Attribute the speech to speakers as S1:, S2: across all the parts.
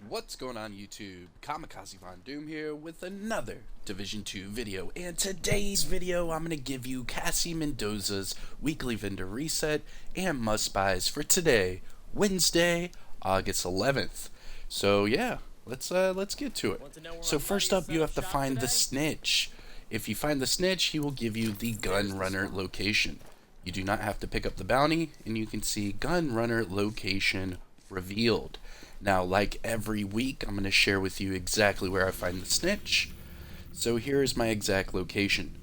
S1: What's going on YouTube? Kamikazevondoom here with another Division 2 video, and today's video I'm going to give you Cassie Mendoza's weekly vendor reset and must buys for today, Wednesday, August 11th. So yeah, let's get to it. So first up, you have to find the Snitch. If you find the Snitch, he will give you the gun runner location. You do not have to pick up the bounty, and you can see gun runner location revealed. Now, like every week, I'm going to share with you exactly where I find the Snitch. So here is my exact location.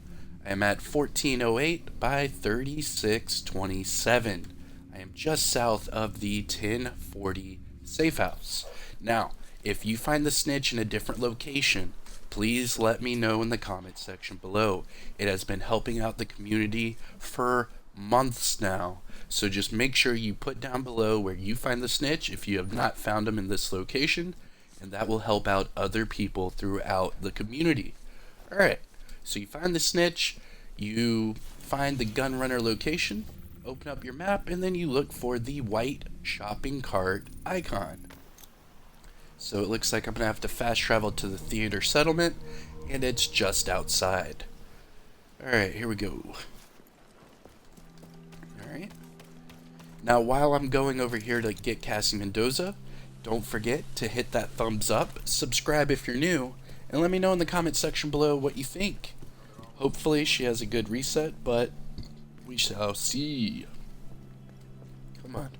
S1: I am at 1408 by 3627. I am just south of the 1040 safe house. Now, if you find the Snitch in a different location, please let me know in the comment section below. It has been helping out the community for months now. So just make sure you put down below where you find the Snitch if you have not found him in this location, and that will help out other people throughout the community. Alright, so you find the Snitch, you find the gun runner location, open up your map, and then you look for the white shopping cart icon. So it looks like I'm going to have to fast travel to the theater settlement, and it's just outside. Alright, here we go. Alright. Now, while I'm going over here to get Cassie Mendoza, don't forget to hit that thumbs up, subscribe if you're new, and let me know in the comment section below what you think. Hopefully she has a good reset, but we shall see. Come on.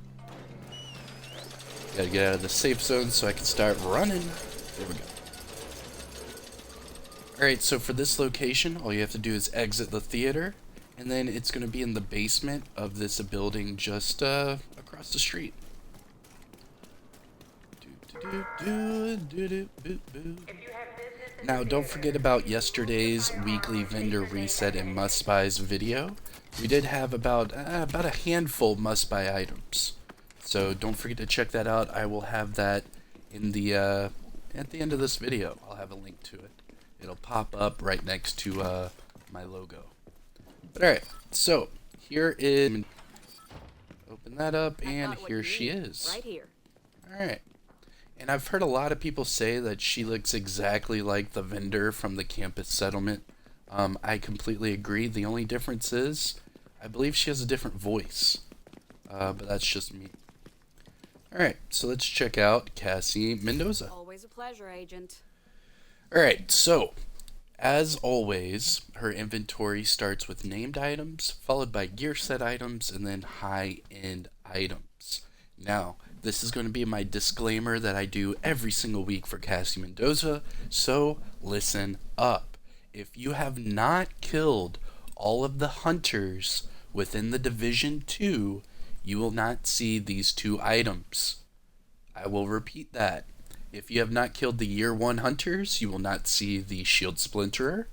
S1: Gotta get out of the safe zone so I can start running. There we go. Alright, so for this location, all you have to do is exit the theater, and then it's going to be in the basement of this building just across the street. Now, don't forget about yesterday's weekly vendor reset and must buys video. We did have about a handful must buy items, so don't forget to check that out. I will have that in the at the end of this video. I'll have a link to it. It'll pop up right next to my logo. But alright, so here is, open that up, and here she is.
S2: Right here.
S1: Alright, and I've heard a lot of people say that she looks exactly like the vendor from the campus settlement. I completely agree. The only difference is, I believe she has a different voice, but that's just me. Alright, so let's check out Cassie Mendoza.
S2: Always a pleasure, Agent.
S1: Alright, so as always, her inventory starts with named items, followed by gear set items, and then high-end items. Now, this is going to be my disclaimer that I do every single week for Cassie Mendoza, so listen up. If you have not killed all of the hunters within the Division 2, you will not see these two items. I will repeat that. If you have not killed the Year 1 hunters, you will not see the Shield Splinterer.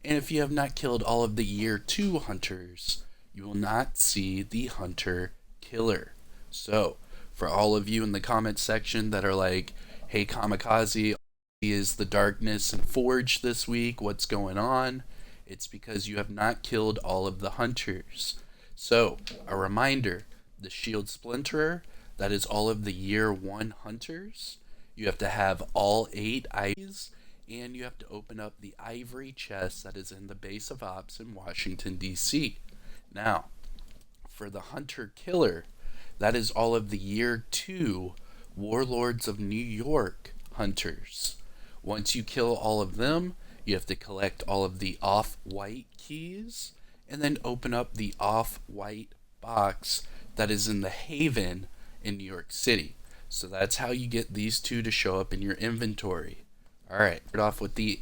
S1: And if you have not killed all of the Year 2 hunters, you will not see the Hunter Killer. So, for all of you in the comment section that are like, hey Kamikaze, is the Darkness and Forge this week, what's going on? It's because you have not killed all of the hunters. So, a reminder, the Shield Splinterer, that is all of the Year 1 hunters. You have to have all 8 items, and you have to open up the ivory chest that is in the base of Ops in Washington, D.C. Now, for the Hunter Killer, that is all of the Year 2 Warlords of New York hunters. Once you kill all of them, you have to collect all of the off-white keys, and then open up the off-white box that is in the Haven in New York City. So that's how you get these two to show up in your inventory. Alright, start off with the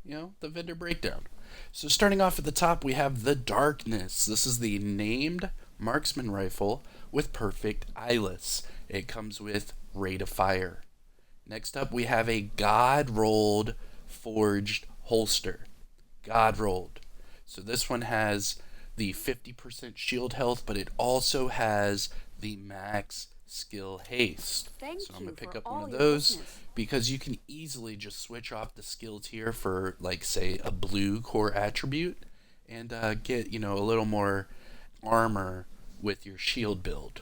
S1: vendor breakdown. So starting off at the top, we have the Darkness. This is the named marksman rifle with perfect eyeless. It comes with rate of fire. Next up, we have a God-rolled forged holster. God-rolled. So this one has the 50% shield health, but it also has the max skill haste. So I'm going to pick up one of those because you can easily just switch off the skill tier for, like, say, a blue core attribute and get, a little more armor with your shield build.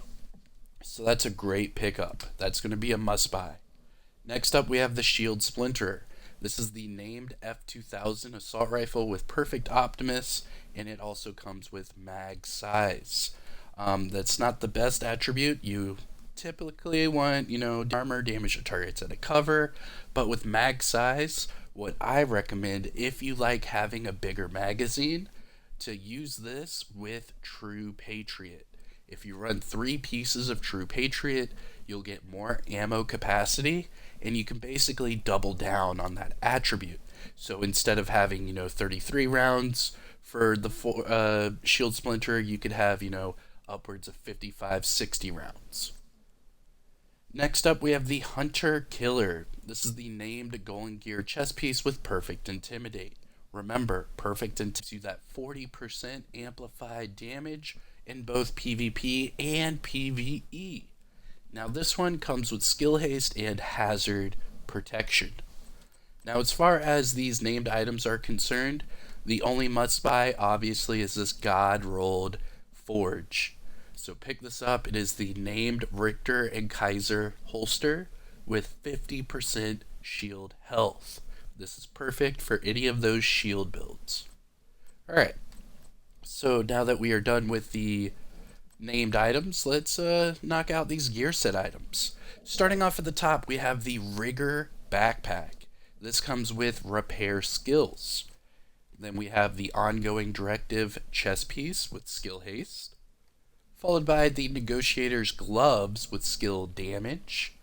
S1: So that's a great pickup. That's going to be a must buy. Next up, we have the Shield Splinter. This is the named F2000 assault rifle with perfect Optimus, and it also comes with mag size. That's not the best attribute. You typically want, armor, damage to targets at a cover, but with mag size, what I recommend if you like having a bigger magazine, to use this with True Patriot. If you run 3 pieces of True Patriot, you'll get more ammo capacity, and you can basically double down on that attribute. So instead of having, 33 rounds for the Shield Splinter, you could have, upwards of 55, 60 rounds. Next up, we have the Hunter Killer. This is the named Golden Gear chest piece with Perfect Intimidate. Remember, Perfect Intimidate gives you that 40% amplified damage in both PvP and PvE. Now this one comes with skill haste and hazard protection. Now as far as these named items are concerned, the only must buy obviously is this God rolled forge. So pick this up. It is the named Richter and Kaiser holster with 50% shield health. This is perfect for any of those shield builds. Alright, so now that we are done with the named items, let's knock out these gear set items. Starting off at the top, we have the Rigger backpack. This comes with repair skills. Then we have the ongoing directive chest piece with skill haste, followed by the Negotiator's gloves with skill damage,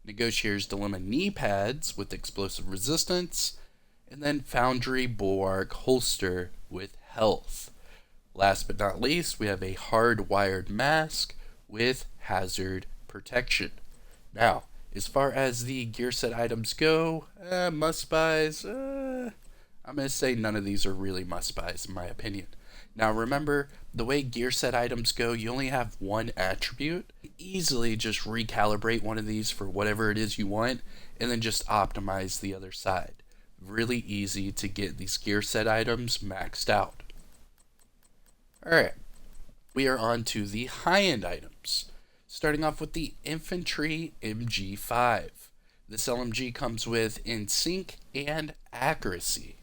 S1: Negotiator's dilemma knee pads with explosive resistance, and then Foundry bulwark holster with health. Last but not least, we have a hardwired mask with hazard protection. Now, as far as the gear set items go, must buys, I'm going to say none of these are really must buys in my opinion. Now remember, the way gear set items go, you only have one attribute. Easily just recalibrate one of these for whatever it is you want, and then just optimize the other side. Really easy to get these gear set items maxed out. Alright, we are on to the high-end items. Starting off with the Infantry Mg5. This LMG comes with In Sync and Accuracy.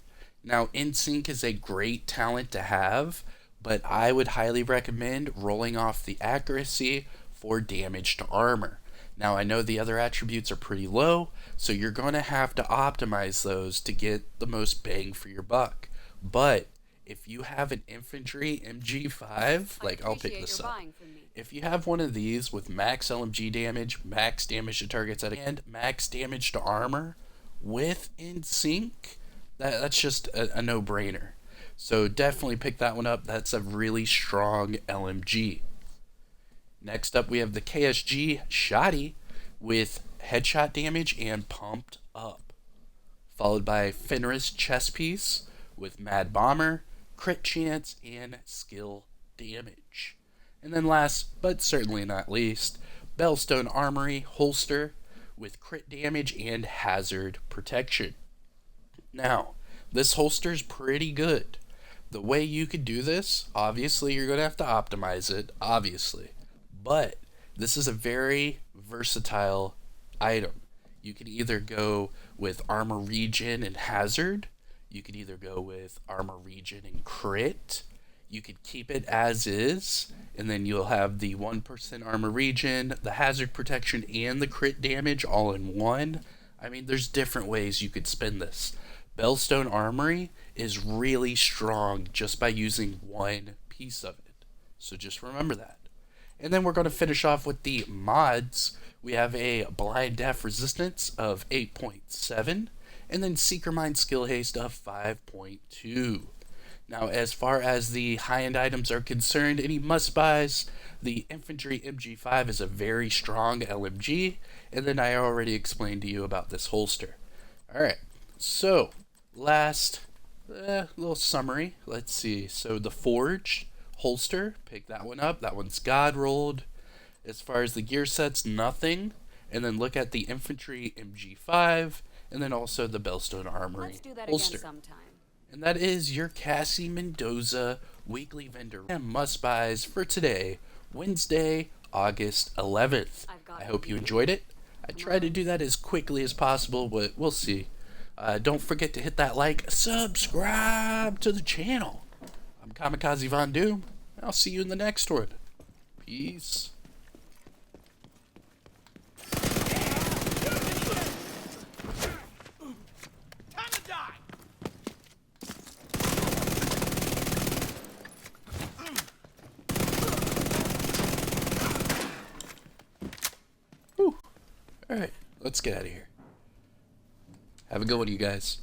S1: Now, In Sync is a great talent to have, but I would highly recommend rolling off the Accuracy for damage to armor. Now, I know the other attributes are pretty low, so you're going to have to optimize those to get the most bang for your buck. But if you have an Infantry Mg5, I'll pick this up. If you have one of these with max LMG damage, max damage to targets at and max damage to armor with In Sync, that's just a no-brainer. So definitely pick that one up. That's a really strong LMG. Next up, we have the Ksg Shoddy with headshot damage and pumped up, followed by Fenris chest piece with Mad Bomber, crit chance, and skill damage. And then last, but certainly not least, Bellstone Armory holster with crit damage and hazard protection. Now, this holster's pretty good. The way you could do this, obviously you're going to have to optimize it, obviously. But this is a very versatile item. You can either go with armor regen and hazard. You could either go with armor regen and crit. You could keep it as is, and then you'll have the 1% armor regen, the hazard protection, and the crit damage all in one. I mean, there's different ways you could spin this. Bellstone Armory is really strong just by using one piece of it. So just remember that. And then we're going to finish off with the mods. We have a Blind Deaf Resistance of 8.7, and then Seeker Mind Skill Haste of 5.2. Now, as far as the high-end items are concerned, any must-buys, the Infantry Mg5 is a very strong LMG, and then I already explained to you about this holster. Alright, so, last little summary. Let's see. So, the Forged holster, pick that one up. That one's God rolled. As far as the gear sets, nothing. And then look at the Infantry Mg5, and then also the Bellstone Armory
S2: Let's do that
S1: holster.
S2: again sometime.
S1: And that is your Cassie Mendoza weekly vendor and must-buys for today, Wednesday, August 11th. I hope you enjoyed it. I I try to do that as quickly as possible, but we'll see. Don't forget to hit that like, subscribe to the channel. I'm Kamikazevondoom. I'll see you in the next one. Peace. Whew. Alright, let's get out of here. Have a good one, you guys.